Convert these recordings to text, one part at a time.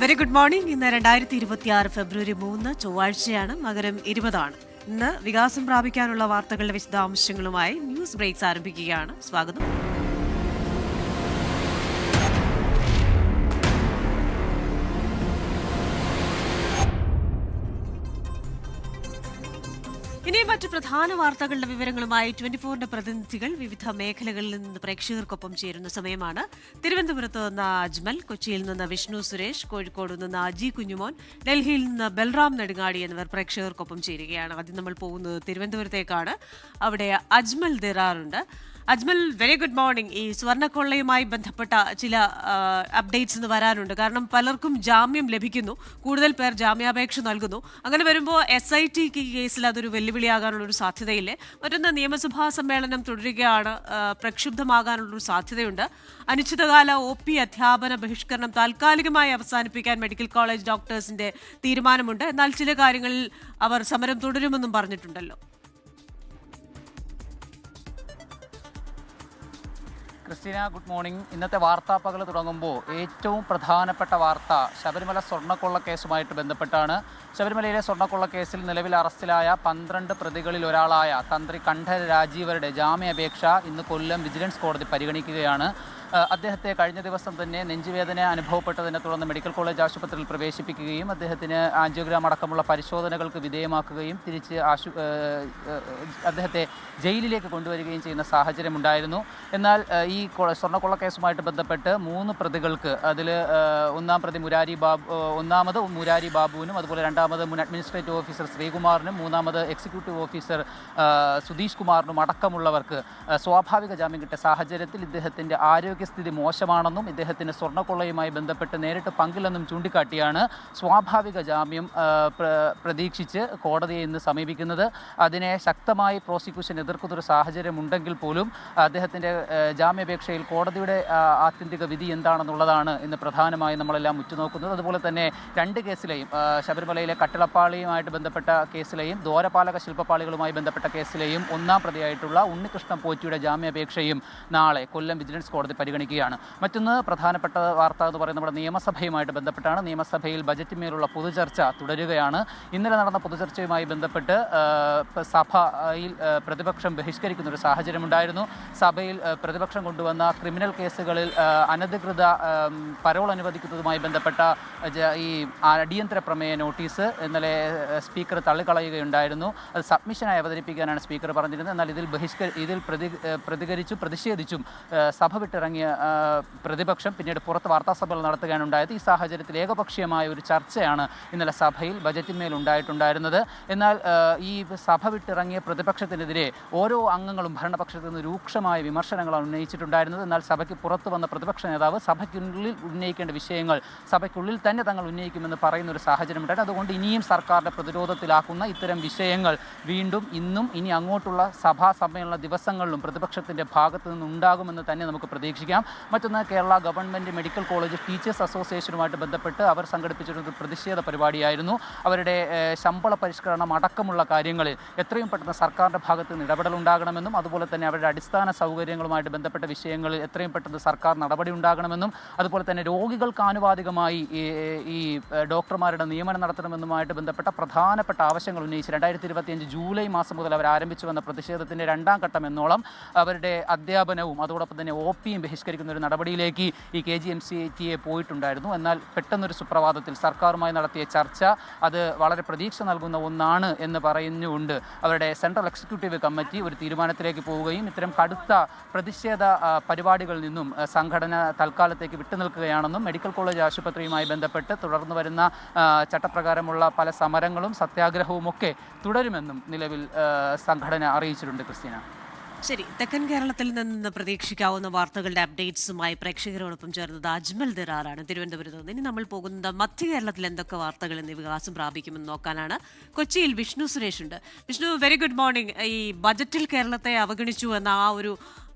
Very good morning. ഇന്ന് 2026 ഫെബ്രുവരി 3 ചൊവ്വാഴ്ചയാണ്. മകരം 20 ഇന്ന് വികാസം പ്രാപിക്കാനുള്ള വാർത്തകളുടെ വിശദാംശങ്ങളുമായി ന്യൂസ് ബ്രേക്സ് ആരംഭിക്കുകയാണ്. സ്വാഗതം. ഇനി മറ്റു പ്രധാന വാർത്തകളുടെ വിവരങ്ങളുമായി 24ന്റെ പ്രതിനിധികൾ വിവിധ മേഖലകളിൽ നിന്ന് പ്രേക്ഷകർക്കൊപ്പം ചേരുന്ന സമയമാണ്. തിരുവനന്തപുരത്ത് നിന്ന് അജ്മൽ, കൊച്ചിയിൽ നിന്ന് വിഷ്ണു സുരേഷ്, കോഴിക്കോട് നിന്ന് അജി കുഞ്ഞുമോൻ, ഡൽഹിയിൽ നിന്ന് ബൽറാം നെടുങ്ങാടി എന്നിവർ പ്രേക്ഷകർക്കൊപ്പം ചേരുകയാണ്. ആദ്യം നമ്മൾ പോകുന്നത് തിരുവനന്തപുരത്തേക്കാണ്. അവിടെ അജ്മൽ ദിറാറുണ്ട്. Ajmal, very good morning. ഈ സ്വർണ്ണക്കൊള്ളയുമായി ബന്ധപ്പെട്ട ചില അപ്ഡേറ്റ്സ് ഇന്ന് വരാനുണ്ട്. കാരണം പലർക്കും ജാമ്യം ലഭിക്കുന്നു, കൂടുതൽ പേർ ജാമ്യാപേക്ഷ നൽകുന്നു. അങ്ങനെ വരുമ്പോൾ SIT കേസിൽ അതൊരു വെല്ലുവിളിയാകാനുള്ളൊരു സാധ്യതയില്ലേ? മറ്റൊന്ന്, നിയമസഭാ സമ്മേളനം തുടരുകയാണ്, പ്രക്ഷുബ്ധമാകാനുള്ളൊരു സാധ്യതയുണ്ട്. അനിശ്ചിതകാല OP അധ്യാപന ബഹിഷ്കരണം താൽക്കാലികമായി അവസാനിപ്പിക്കാൻ മെഡിക്കൽ കോളേജ് ഡോക്ടേഴ്സിന്റെ തീരുമാനമുണ്ട്. എന്നാൽ ചില കാര്യങ്ങളിൽ അവർ സമരം തുടരുമെന്നും പറഞ്ഞിട്ടുണ്ടല്ലോ. Christina, good morning. ഇന്നത്തെ വാർത്താപ്പകൽ തുടങ്ങുമ്പോൾ ഏറ്റവും പ്രധാനപ്പെട്ട വാർത്ത ശബരിമല സ്വർണ്ണക്കൊള്ള കേസുമായിട്ട് ബന്ധപ്പെട്ടാണ്. ശബരിമലയിലെ സ്വർണ്ണക്കൊള്ള കേസിൽ നിലവിൽ അറസ്റ്റിലായ 12 പ്രതികളിൽ ഒരാളായ തന്ത്രി കണ്ഠര രാജീവരുടെ ജാമ്യാപേക്ഷ ഇന്ന് കൊല്ലം വിജിലൻസ് കോടതി പരിഗണിക്കുകയാണ്. അദ്ദേഹത്തെ കഴിഞ്ഞ ദിവസം തന്നെ നെഞ്ചുവേദന അനുഭവപ്പെട്ടതിനെ തുടർന്ന് മെഡിക്കൽ കോളേജ് ആശുപത്രിയിൽ പ്രവേശിപ്പിക്കുകയും അദ്ദേഹത്തിന് ആൻജിയോഗ്രാം അടക്കമുള്ള പരിശോധനകൾക്ക് വിധേയമാക്കുകയും തിരിച്ച് അദ്ദേഹത്തെ ജയിലിലേക്ക് കൊണ്ടുവരികയും ചെയ്യുന്ന സാഹചര്യമുണ്ടായിരുന്നു. എന്നാൽ ഈ സ്വർണ്ണക്കൊള്ള കേസുമായിട്ട് ബന്ധപ്പെട്ട് 3 പ്രതികൾക്ക്, അതിൽ ഒന്നാമത് മുരാരി ബാബുവിനും, അതുപോലെ രണ്ടാമത് മുൻ അഡ്മിനിസ്ട്രേറ്റീവ് ഓഫീസർ ശ്രീകുമാറിനും, മൂന്നാമത് എക്സിക്യൂട്ടീവ് ഓഫീസർ സുധീഷ് കുമാറിനും അടക്കമുള്ളവർക്ക് സ്വാഭാവിക ജാമ്യം കിട്ടിയ സാഹചര്യത്തിൽ ഇദ്ദേഹത്തിൻ്റെ ആരോഗ്യസ്ഥിതി മോശമാണെന്നും ഇദ്ദേഹത്തിന് സ്വർണ്ണക്കൊള്ളയുമായി ബന്ധപ്പെട്ട് നേരിട്ട് പങ്കില്ലെന്നും ചൂണ്ടിക്കാട്ടിയാണ് സ്വാഭാവിക ജാമ്യം പ്രതീക്ഷിച്ച് കോടതിയെ ഇന്ന് സമീപിക്കുന്നത്. അതിനെ ശക്തമായി പ്രോസിക്യൂഷൻ എതിർക്കുന്നൊരു സാഹചര്യമുണ്ടെങ്കിൽ പോലും അദ്ദേഹത്തിൻ്റെ ജാമ്യാപേക്ഷയിൽ കോടതിയുടെ ആത്യന്തിക വിധി എന്താണെന്നുള്ളതാണ് ഇന്ന് പ്രധാനമായും നമ്മളെല്ലാം ഉറ്റുനോക്കുന്നത്. അതുപോലെ തന്നെ 2 കേസിലെയും, ശബരിമലയിലെ കട്ടിളപ്പാളിയുമായിട്ട് ബന്ധപ്പെട്ട കേസിലെയും ദ്വാരപാലക ശില്പപാളികളുമായി ബന്ധപ്പെട്ട കേസിലെയും 1-ാം പ്രതിയായിട്ടുള്ള ഉണ്ണികൃഷ്ണൻ പോറ്റിയുടെ ജാമ്യാപേക്ഷയും നാളെ കൊല്ലം വിജിലൻസ് കോടതി പരിഗണിക്കുകയാണ്. മറ്റൊന്ന് പ്രധാനപ്പെട്ട വാർത്ത എന്ന് പറയുന്നത് നമ്മുടെ നിയമസഭയുമായിട്ട് ബന്ധപ്പെട്ടാണ്. നിയമസഭയിൽ ബജറ്റിന്മേലുള്ള പൊതുചർച്ച തുടരുകയാണ്. ഇന്നലെ നടന്ന പൊതുചർച്ചയുമായി ബന്ധപ്പെട്ട് സഭയിൽ പ്രതിപക്ഷം ബഹിഷ്കരിക്കുന്ന ഒരു സാഹചര്യമുണ്ടായിരുന്നു. സഭയിൽ പ്രതിപക്ഷം കൊണ്ടുവന്ന ക്രിമിനൽ കേസുകളിൽ അനധികൃത പരോൾ അനുവദിക്കുന്നതുമായി ബന്ധപ്പെട്ട ഈ അടിയന്തര പ്രമേയ നോട്ടീസ് ഇന്നലെ സ്പീക്കർ തള്ളിക്കളയുകയുണ്ടായിരുന്നു. അത് സബ്മിഷനായി അവതരിപ്പിക്കാനാണ് സ്പീക്കർ പറഞ്ഞിരുന്നത്. എന്നാൽ ഇതിൽ പ്രതിഷേധിച്ചും സഭ വിട്ടിറങ്ങിയ പ്രതിപക്ഷം പിന്നീട് പുറത്ത് വാർത്താസഭകൾ നടത്തുകയാണുണ്ടായത്. ഈ സാഹചര്യത്തിൽ ഏകപക്ഷീയമായ ഒരു ചർച്ചയാണ് ഇന്നലെ സഭയിൽ ബജറ്റിന്മേൽ ഉണ്ടായിട്ടുണ്ടായിരുന്നത്. എന്നാൽ ഈ സഭ വിട്ടിറങ്ങിയ പ്രതിപക്ഷത്തിനെതിരെ ഓരോ അംഗങ്ങളും ഭരണപക്ഷത്ത് നിന്ന് രൂക്ഷമായ വിമർശനങ്ങളാണ് ഉന്നയിച്ചിട്ടുണ്ടായിരുന്നത്. എന്നാൽ സഭയ്ക്ക് പുറത്തു വന്ന പ്രതിപക്ഷ നേതാവ് സഭയ്ക്കുള്ളിൽ ഉന്നയിക്കേണ്ട വിഷയങ്ങൾ സഭയ്ക്കുള്ളിൽ തന്നെ തങ്ങൾ ഉന്നയിക്കുമെന്ന് പറയുന്ന ഒരു സാഹചര്യമുണ്ടായിരുന്നു. അതുകൊണ്ട് ഇനിയും സർക്കാരിൻ്റെ പ്രതിരോധത്തിലാക്കുന്ന ഇത്തരം വിഷയങ്ങൾ വീണ്ടും ഇനി അങ്ങോട്ടുള്ള സഭാ സമ്മേളന ദിവസങ്ങളിലും പ്രതിപക്ഷത്തിൻ്റെ ഭാഗത്തു നിന്നുണ്ടാകുമെന്ന് തന്നെ നമുക്ക് പ്രതീക്ഷിക്കാം. മറ്റൊന്ന്, Kerala government medical college teachers അസോസിയേഷനുമായിട്ട് ബന്ധപ്പെട്ട് അവർ സംഘടിപ്പിച്ചിരുന്ന പ്രതിഷേധ പരിപാടിയായിരുന്നു. അവരുടെ ശമ്പള പരിഷ്കരണം അടക്കമുള്ള കാര്യങ്ങളിൽ എത്രയും പെട്ടെന്ന് സർക്കാരിൻ്റെ ഭാഗത്ത് നിന്ന് ഇടപെടലുണ്ടാകണമെന്നും, അതുപോലെ തന്നെ അവരുടെ അടിസ്ഥാന സൗകര്യങ്ങളുമായിട്ട് ബന്ധപ്പെട്ട വിഷയങ്ങളിൽ എത്രയും പെട്ടെന്ന് സർക്കാർ നടപടി ഉണ്ടാകണമെന്നും, അതുപോലെ തന്നെ രോഗികൾക്ക് ആനുപാതികമായി ഈ ഡോക്ടർമാരുടെ നിയമനം നടത്തണമെന്നുമായിട്ട് ബന്ധപ്പെട്ട പ്രധാനപ്പെട്ട ആവശ്യങ്ങൾ ഉന്നയിച്ച് 2025 ജൂലൈ മാസം മുതൽ അവർ ആരംഭിച്ചു വന്ന പ്രതിഷേധത്തിൻ്റെ 2ാം ഘട്ടം എന്നോളം അവരുടെ അധ്യാപനവും അതോടൊപ്പം തന്നെ OPയും ബഹിഷ്കരിക്കുന്ന ഒരു നടപടിയിലേക്ക് ഈ KGMCTA പോയിട്ടുണ്ടായിരുന്നു. എന്നാൽ പെട്ടെന്നൊരു സുപ്രഭാതത്തിൽ സർക്കാരുമായി നടത്തിയ ചർച്ച അത് വളരെ പ്രതീക്ഷ നൽകുന്ന ഒന്നാണ് എന്ന് പറഞ്ഞുകൊണ്ട് അവരുടെ സെൻട്രൽ എക്സിക്യൂട്ടീവ് കമ്മിറ്റി ഒരു തീരുമാനത്തിലേക്ക് പോവുകയും ഇത്തരം കടുത്ത പ്രതിഷേധ പരിപാടികളിൽ നിന്നും സംഘടന തൽക്കാലത്തേക്ക് വിട്ടുനിൽക്കുകയാണെന്നും മെഡിക്കൽ കോളേജ് ആശുപത്രിയുമായി ബന്ധപ്പെട്ട് തുടർന്നു വരുന്ന ചട്ടപ്രകാരമുള്ള പല സമരങ്ങളും സത്യാഗ്രഹവുമൊക്കെ തുടരുമെന്നും നിലവിൽ സംഘടന അറിയിച്ചിട്ടുണ്ട്. ക്രിസ്റ്റീന, ശരി. തെക്കൻ കേരളത്തിൽ നിന്ന് പ്രതീക്ഷിക്കാവുന്ന വാർത്തകളുടെ അപ്ഡേറ്റ്സുമായി പ്രേക്ഷകരോടൊപ്പം ചേർന്നത് അജ്മൽ ദിറാറാണ് തിരുവനന്തപുരത്ത് നിന്ന്. ഇനി നമ്മൾ പോകുന്നത് മധ്യ കേരളത്തിൽ എന്തൊക്കെ വാർത്തകൾ ഇന്ന് വികാസം പ്രാപിക്കുമെന്ന് നോക്കാനാണ്. കൊച്ചിയിൽ വിഷ്ണു സുരേഷ് ഉണ്ട്. Vishnu, very good morning. ഈ ബജറ്റിൽ കേരളത്തെ അവഗണിച്ചു എന്ന ആ ഒരു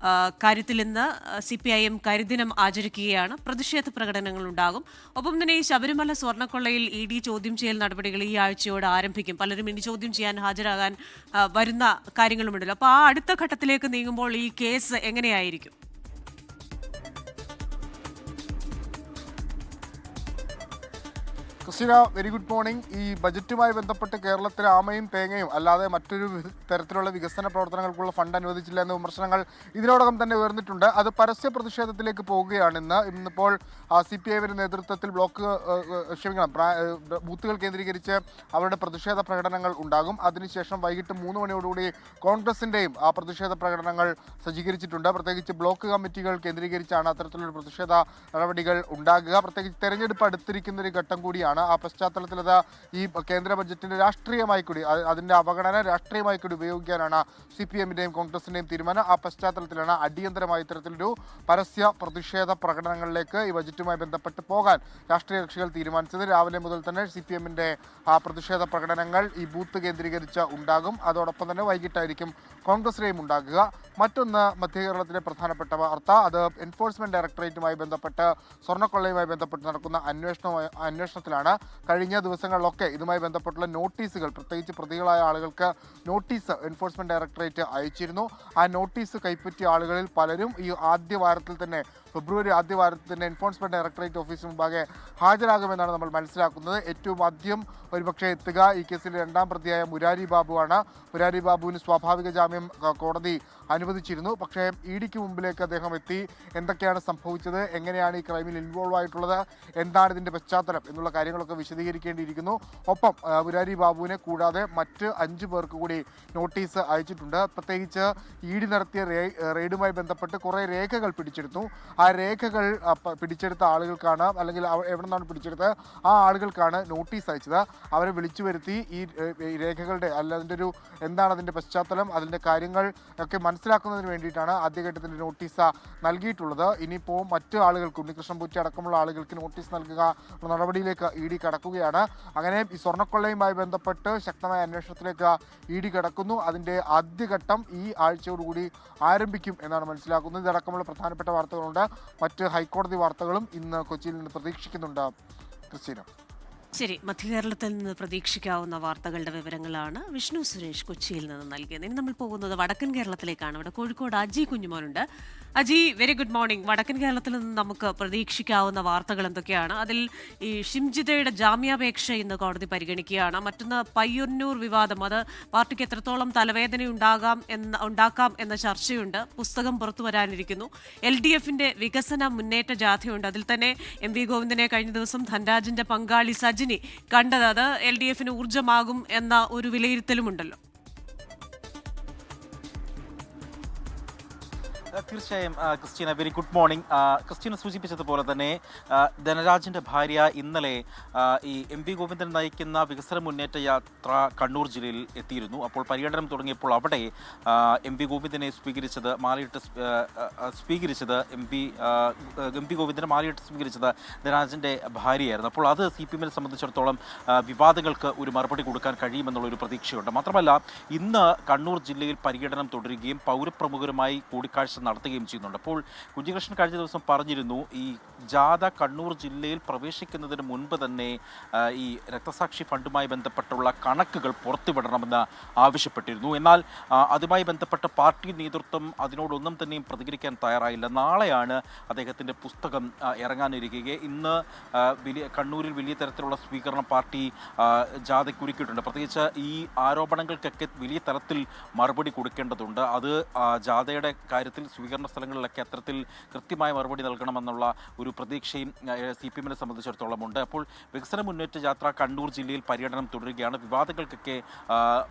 കാര്യത്തിൽ ഇന്ന് CPIM കരിദിനം ആചരിക്കുകയാണ്. പ്രതിഷേധ പ്രകടനങ്ങളുണ്ടാകും. ഒപ്പം തന്നെ ഈ ശബരിമല സ്വർണ്ണക്കൊള്ളയിൽ ED ചോദ്യം ചെയ്യൽ നടപടികൾ ഈ ആഴ്ചയോടെ ആരംഭിക്കും. പലരും ഇനി ചോദ്യം ചെയ്യാൻ ഹാജരാകാൻ വരുന്ന കാര്യങ്ങളുമുണ്ടല്ലോ. അപ്പോൾ ആ അടുത്ത ഘട്ടത്തിലേക്ക് നീങ്ങുമ്പോൾ ഈ കേസ് എങ്ങനെയായിരിക്കും? Christina, very good morning. ഈ ബജറ്റുമായി ബന്ധപ്പെട്ട് കേരളത്തിലെ ആമയും തേങ്ങയും അല്ലാതെ മറ്റൊരു തരത്തിലുള്ള വികസന പ്രവർത്തനങ്ങൾക്കുള്ള ഫണ്ട് അനുവദിച്ചില്ല എന്ന വിമർശനങ്ങൾ ഇതിനോടകം തന്നെ ഉയർന്നിട്ടുണ്ട്. അത് പരസ്യ പ്രതിഷേധത്തിലേക്ക് പോവുകയാണ്. ഇന്നിപ്പോൾ CPI നേതൃത്വത്തിൽ ബൂത്തുകൾ കേന്ദ്രീകരിച്ച് അവരുടെ പ്രതിഷേധ പ്രകടനങ്ങൾ ഉണ്ടാകും. അതിനുശേഷം വൈകിട്ട് 3 മണിയോടുകൂടി കോൺഗ്രസിൻ്റെയും ആ പ്രതിഷേധ പ്രകടനങ്ങൾ സജ്ജീകരിച്ചിട്ടുണ്ട്. പ്രത്യേകിച്ച് ബ്ലോക്ക് കമ്മിറ്റികൾ കേന്ദ്രീകരിച്ചാണ് അത്തരത്തിലൊരു പ്രതിഷേധ നടപടികൾ ഉണ്ടാകുക. പ്രത്യേകിച്ച് തെരഞ്ഞെടുപ്പ് അടുത്തിരിക്കുന്ന ഒരു ഘട്ടം കൂടിയാണ്. ആ പശ്ചാത്തലത്തിൽ അത് ഈ കേന്ദ്ര ബജറ്റിന്റെ രാഷ്ട്രീയമായി കൂടി അതിന്റെ അവഗണന രാഷ്ട്രീയമായി കൂടി ഉപയോഗിക്കാനാണ് CPM-ന്റെയും കോൺഗ്രസിന്റെയും തീരുമാനം. ആ പശ്ചാത്തലത്തിലാണ് അടിയന്തരമായ ഇത്തരത്തിലൊരു പരസ്യ പ്രതിഷേധ പ്രകടനങ്ങളിലേക്ക് ഈ ബജറ്റുമായി ബന്ധപ്പെട്ട് പോകാൻ രാഷ്ട്രീയ കക്ഷികൾ തീരുമാനിച്ചത്. രാവിലെ മുതൽ തന്നെ CPM-ന്റെ ആ പ്രതിഷേധ പ്രകടനങ്ങൾ ഈ ബൂത്ത് കേന്ദ്രീകരിച്ച് ഉണ്ടാകും. അതോടൊപ്പം തന്നെ വൈകിട്ടായിരിക്കും കോൺഗ്രസിനെയും ഉണ്ടാകുക. മറ്റൊന്ന് മധ്യ കേരളത്തിലെ പ്രധാനപ്പെട്ട വാർത്ത, അത് എൻഫോഴ്സ്മെന്റ് ഡയറക്ടറേറ്റുമായി ബന്ധപ്പെട്ട് സ്വർണ്ണക്കൊള്ളയുമായി ബന്ധപ്പെട്ട് നടക്കുന്ന അന്വേഷണത്തിലാണ്. കഴിഞ്ഞ ദിവസങ്ങളിലൊക്കെ ഇതുമായി ബന്ധപ്പെട്ടുള്ള നോട്ടീസുകൾ, പ്രത്യേകിച്ച് പ്രതികളായ ആളുകൾക്ക് നോട്ടീസ് എൻഫോഴ്സ്മെന്റ് ഡയറക്ടറേറ്റ് അയച്ചിരുന്നു. ആ നോട്ടീസ് കൈപ്പറ്റിയ ആളുകളിൽ പലരും ഈ ഫെബ്രുവരി ആദ്യ വാരത്തിൽ തന്നെ എൻഫോഴ്സ്മെന്റ് ഡയറക്ടറേറ്റ് ഓഫീസിന് മുമ്പാകെ ഹാജരാകുമെന്നാണ് നമ്മൾ മനസ്സിലാക്കുന്നത്. ഏറ്റവും ആദ്യം ഒരുപക്ഷെ എത്തുക ഈ കേസിലെ 2ാം പ്രതിയായ മുരാരി ബാബുവാണ്. മുരാരി ബാബുവിന് സ്വാഭാവിക ജാമ്യം കോടതി അനുവദിച്ചിരുന്നു. പക്ഷേ EDക്ക് മുമ്പിലേക്ക് അദ്ദേഹം എത്തി. എന്തൊക്കെയാണ് സംഭവിച്ചത്, എങ്ങനെയാണ് ഈ ക്രൈമിൽ ഇൻവോൾവ് ആയിട്ടുള്ളത്, എന്താണ് ഇതിൻ്റെ പശ്ചാത്തലം എന്നുള്ള കാര്യങ്ങളൊക്കെ വിശദീകരിക്കേണ്ടിയിരിക്കുന്നു. ഒപ്പം മുരാരി ബാബുവിനെ കൂടാതെ മറ്റ് 5 പേർക്ക് കൂടി നോട്ടീസ് അയച്ചിട്ടുണ്ട്. പ്രത്യേകിച്ച് ED നടത്തിയ റെയ്ഡുമായി ബന്ധപ്പെട്ട് കുറേ രേഖകൾ പിടിച്ചെടുത്തു. ആ രേഖകൾ പിടിച്ചെടുത്ത ആളുകൾക്കാണ്, അല്ലെങ്കിൽ എവിടെ നിന്നാണ് പിടിച്ചെടുത്തത് ആ ആളുകൾക്കാണ് നോട്ടീസ് അയച്ചത്. അവരെ വിളിച്ചു വരുത്തി ഈ രേഖകളുടെ എന്താണ് അതിൻ്റെ പശ്ചാത്തലം, അതിൻ്റെ കാര്യങ്ങൾ ഒക്കെ മനസ്സിലാക്കുന്നതിന് വേണ്ടിയിട്ടാണ് ആദ്യഘട്ടത്തിൻ്റെ നോട്ടീസ് നൽകിയിട്ടുള്ളത്. ഇനിയിപ്പോൾ മറ്റു ആളുകൾക്ക്, ഉണ്ണികൃഷ്ണൻ പൂറ്റി അടക്കമുള്ള ആളുകൾക്ക് നോട്ടീസ് നൽകുക നടപടിയിലേക്ക് ED കടക്കുകയാണ്. അങ്ങനെ ഈ സ്വർണ്ണക്കൊള്ളയുമായി ബന്ധപ്പെട്ട് ശക്തമായ അന്വേഷണത്തിലേക്ക് ED കടക്കുന്നു. അതിൻ്റെ ആദ്യഘട്ടം ഈ ആഴ്ചയോടുകൂടി ആരംഭിക്കും എന്നാണ് മനസ്സിലാക്കുന്നത്. ഇതടക്കമുള്ള പ്രധാനപ്പെട്ട വാർത്തകളുണ്ട്. മറ്റ് ഹൈക്കോടതി വാർത്തകളും ഇന്ന് കൊച്ചിയിൽ നിന്ന് പ്രതീക്ഷിക്കുന്നുണ്ട്. ക്രിസ്റ്റീന. ശരി, മധ്യകേരളത്തിൽ നിന്ന് പ്രതീക്ഷിക്കാവുന്ന വാർത്തകളുടെ വിവരങ്ങളാണ് വിഷ്ണു സുരേഷ് കൊച്ചിയിൽ നിന്ന് നൽകിയത്. ഇനി നമ്മൾ പോകുന്നത് വടക്കൻ കേരളത്തിലേക്കാണ്. ഇവിടെ കോഴിക്കോട് അജി കുഞ്ഞുമോനുണ്ട്. Aji, very good morning. വടക്കൻ കേരളത്തിൽ നിന്ന് നമുക്ക് പ്രതീക്ഷിക്കാവുന്ന വാർത്തകൾ എന്തൊക്കെയാണ്? അതിൽ ഈ ഷിംജിതയുടെ ജാമ്യാപേക്ഷ ഇന്ന് കോടതി പരിഗണിക്കുകയാണ്. മറ്റൊന്ന് പയ്യന്നൂർ വിവാദം, അത് പാർട്ടിക്ക് എത്രത്തോളം തലവേദന ഉണ്ടാക്കാം എന്ന ചർച്ചയുണ്ട്. പുസ്തകം പുറത്തു വരാനിരിക്കുന്നു. LDF-ന്റെ വികസന മുന്നേറ്റ ജാഥയുണ്ട്. അതിൽ തന്നെ MV ഗോവിന്ദനെ കഴിഞ്ഞ ദിവസം ധൻരാജിന്റെ പങ്കാളി സജിനി കണ്ടത് അത് LDF-ന് ഊർജ്ജമാകും എന്ന ഒരു വിലയിരുത്തലുമുണ്ടല്ലോ. തീർച്ചയായും Christina, very good morning. Christina സൂചിപ്പിച്ചതുപോലെ തന്നെ ധനരാജിൻ്റെ ഭാര്യ ഇന്നലെ ഈ MV ഗോവിന്ദൻ നയിക്കുന്ന വികസന മുന്നേറ്റ യാത്ര കണ്ണൂർ ജില്ലയിൽ എത്തിയിരുന്നു. അപ്പോൾ പര്യടനം തുടങ്ങിയപ്പോൾ അവിടെ MV ഗോവിന്ദനെ സ്വീകരിച്ചത് MV ഗോവിന്ദനെ മാലയിട്ട് സ്വീകരിച്ചത് ധനരാജിൻ്റെ ഭാര്യയായിരുന്നു. അപ്പോൾ അത് CPM-നെ സംബന്ധിച്ചിടത്തോളം വിവാദങ്ങൾക്ക് ഒരു മറുപടി കൊടുക്കാൻ കഴിയുമെന്നുള്ളൊരു പ്രതീക്ഷയുണ്ട്. മാത്രമല്ല, ഇന്ന് കണ്ണൂർ ജില്ലയിൽ പര്യടനം തുടരുകയും പൗരപ്രമുഖരുമായി കൂടിക്കാഴ്ച നടത്തുകയും ചെയ്യുന്നുണ്ട്. അപ്പോൾ കുഞ്ഞികൃഷ്ണൻ കഴിഞ്ഞ ദിവസം പറഞ്ഞിരുന്നു, ഈ ജാഥ കണ്ണൂർ ജില്ലയിൽ പ്രവേശിക്കുന്നതിന് മുൻപ് തന്നെ ഈ രക്തസാക്ഷി ഫണ്ടുമായി ബന്ധപ്പെട്ടുള്ള കണക്കുകൾ പുറത്തുവിടണമെന്ന് ആവശ്യപ്പെട്ടിരുന്നു. എന്നാൽ അതുമായി ബന്ധപ്പെട്ട പാർട്ടി നേതൃത്വം അതിനോടൊന്നും തന്നെയും പ്രതികരിക്കാൻ തയ്യാറായില്ല. നാളെയാണ് അദ്ദേഹത്തിൻ്റെ പുസ്തകം ഇറങ്ങാനിരിക്കുക. ഇന്ന് കണ്ണൂരിൽ വലിയ തരത്തിലുള്ള സ്വീകരണം പാർട്ടി ജാഥയ്ക്ക് ഒരുക്കിയിട്ടുണ്ട്. പ്രത്യേകിച്ച് ഈ ആരോപണങ്ങൾക്കൊക്കെ വലിയ തരത്തിൽ മറുപടി കൊടുക്കേണ്ടതുണ്ട്. അത് ജാഥയുടെ കാര്യത്തിൽ സ്വീകരണ സ്ഥലങ്ങളിലൊക്കെ അത്തരത്തിൽ കൃത്യമായ മറുപടി നൽകണമെന്നുള്ള ഒരു പ്രതീക്ഷയും CPM-നെ സംബന്ധിച്ചിടത്തോളം ഉണ്ട്. അപ്പോൾ വികസന മുന്നേറ്റ യാത്ര കണ്ണൂർ ജില്ലയിൽ പര്യടനം തുടരുകയാണ്. വിവാദങ്ങൾക്കൊക്കെ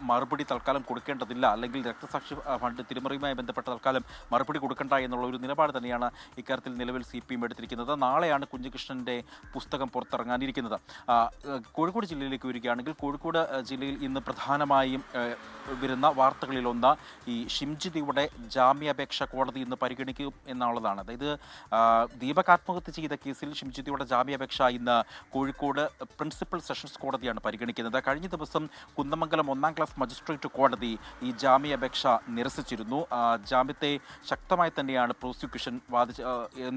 മറുപടി തൽക്കാലം കൊടുക്കേണ്ടതില്ല, അല്ലെങ്കിൽ രക്തസാക്ഷി ഫണ്ട് തിരിമറിയുമായി ബന്ധപ്പെട്ട തൽക്കാലം മറുപടി കൊടുക്കേണ്ട എന്നുള്ള ഒരു നിലപാട് തന്നെയാണ് ഇക്കാര്യത്തിൽ നിലവിൽ CPM എടുത്തിരിക്കുന്നത്. നാളെയാണ് കുഞ്ഞികൃഷ്ണൻ്റെ പുസ്തകം പുറത്തിറങ്ങാനിരിക്കുന്നത്. കോഴിക്കോട് ജില്ലയിലേക്ക് വരികയാണെങ്കിൽ, കോഴിക്കോട് ജില്ലയിൽ ഇന്ന് പ്രധാനമായും വരുന്ന വാർത്തകളിലൊന്ന് ഈ ഷിംജിതയുടെ ജാമ്യാപേക്ഷ കോടതി ഇന്ന് പരിഗണിക്കും എന്നുള്ളതാണ്. അതായത് ദീപക് ആത്മഹത്യ ചെയ്ത കേസിൽ ഷിംജിതയുടെ ജാമ്യാപേക്ഷ ഇന്ന് കോഴിക്കോട് പ്രിൻസിപ്പൽ സെഷൻസ് കോടതിയാണ് പരിഗണിക്കുന്നത്. കഴിഞ്ഞ ദിവസം കുന്നമംഗലം 1ാം ക്ലാസ് മജിസ്ട്രേറ്റ് കോടതി ഈ ജാമ്യാപേക്ഷ നിരസിച്ചിരുന്നു. ജാമ്യത്തെ ശക്തമായി തന്നെയാണ് പ്രോസിക്യൂഷൻ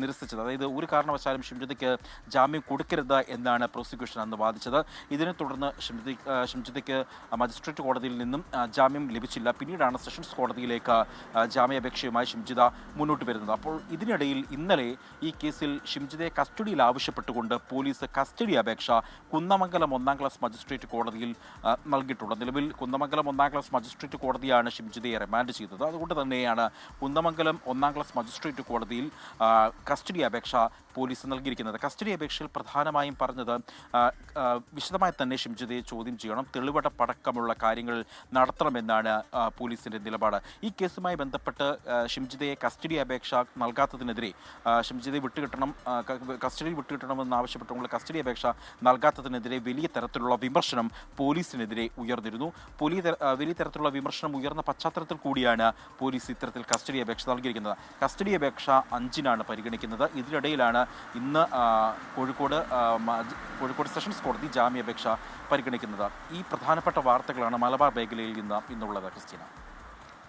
നിരസിച്ചത്. അതായത് ഒരു കാരണവശാലും ഷിംജിതയ്ക്ക് ജാമ്യം കൊടുക്കരുത് എന്നാണ് പ്രോസിക്യൂഷൻ അന്ന് വാദിച്ചത്. ഇതിനെ തുടർന്ന് ഷിംജിതയ്ക്ക് മജിസ്ട്രേറ്റ് കോടതിയിൽ നിന്നും ജാമ്യം ലഭിച്ചില്ല. പിന്നീടാണ് സെഷൻസ് കോടതിയിലേക്ക് ജാമ്യാപേക്ഷയുമായി ഷിംജിത മുന്നോട്ട് വരുന്നത്. അപ്പോൾ ഇതിനിടയിൽ ഇന്നലെ ഈ കേസിൽ ഷിംജിതയെ കസ്റ്റഡിയിൽ ആവശ്യപ്പെട്ടുകൊണ്ട് പോലീസ് കസ്റ്റഡി അപേക്ഷ കുന്നമംഗലം 1-ാം ക്ലാസ് മജിസ്ട്രേറ്റ് കോടതിയിൽ നൽകിയിട്ടുണ്ട്. നിലവിൽ കുന്നമംഗലം 1-ാം ക്ലാസ് മജിസ്ട്രേറ്റ് കോടതിയാണ് ഷിംജിതയെ റിമാൻഡ് ചെയ്തത്. അതുകൊണ്ട് തന്നെയാണ് കുന്നമംഗലം 1-ാം ക്ലാസ് മജിസ്ട്രേറ്റ് കോടതിയിൽ കസ്റ്റഡി അപേക്ഷ പോലീസ് നൽകിയിരിക്കുന്നത്. കസ്റ്റഡി അപേക്ഷയിൽ പ്രധാനമായും പറഞ്ഞത് വിശദമായി തന്നെ ഷിംജിതയെ ചോദ്യം ചെയ്യണം, തെളിവെടുപ്പടക്കമുള്ള കാര്യങ്ങൾ നടത്തണമെന്നാണ് പോലീസിൻ്റെ നിലപാട്. ഈ കേസുമായി ബന്ധപ്പെട്ട് ഷിംജിതയെ കസ്റ്റഡി അപേക്ഷ നൽകാത്തതിനെതിരെ ഷിംജിതയെ കസ്റ്റഡിയിൽ വിട്ടുകിട്ടണമെന്ന് ആവശ്യപ്പെട്ടുള്ള കസ്റ്റഡി അപേക്ഷ നൽകാത്തതിനെതിരെ വലിയ തരത്തിലുള്ള വിമർശനം പോലീസിനെതിരെ ഉയർന്നിരുന്നു. വലിയ തരത്തിലുള്ള വിമർശനം ഉയർന്ന പശ്ചാത്തലത്തിൽ കൂടിയാണ് പോലീസ് ഇത്തരത്തിൽ കസ്റ്റഡി അപേക്ഷ നൽകിയിരിക്കുന്നത്. കസ്റ്റഡി അപേക്ഷ 5-നാണ് പരിഗണിക്കുന്നത്. ഇതിനിടയിലാണ് ഇന്ന് കോഴിക്കോട് സെഷൻസ് കോടതി ജാമ്യാപേക്ഷ പരിഗണിക്കുന്നത്. ഈ പ്രധാനപ്പെട്ട വാർത്തകളാണ് മലബാർ മേഖലയിൽ ഇന്നുള്ളത്. ക്രിസ്റ്റീന.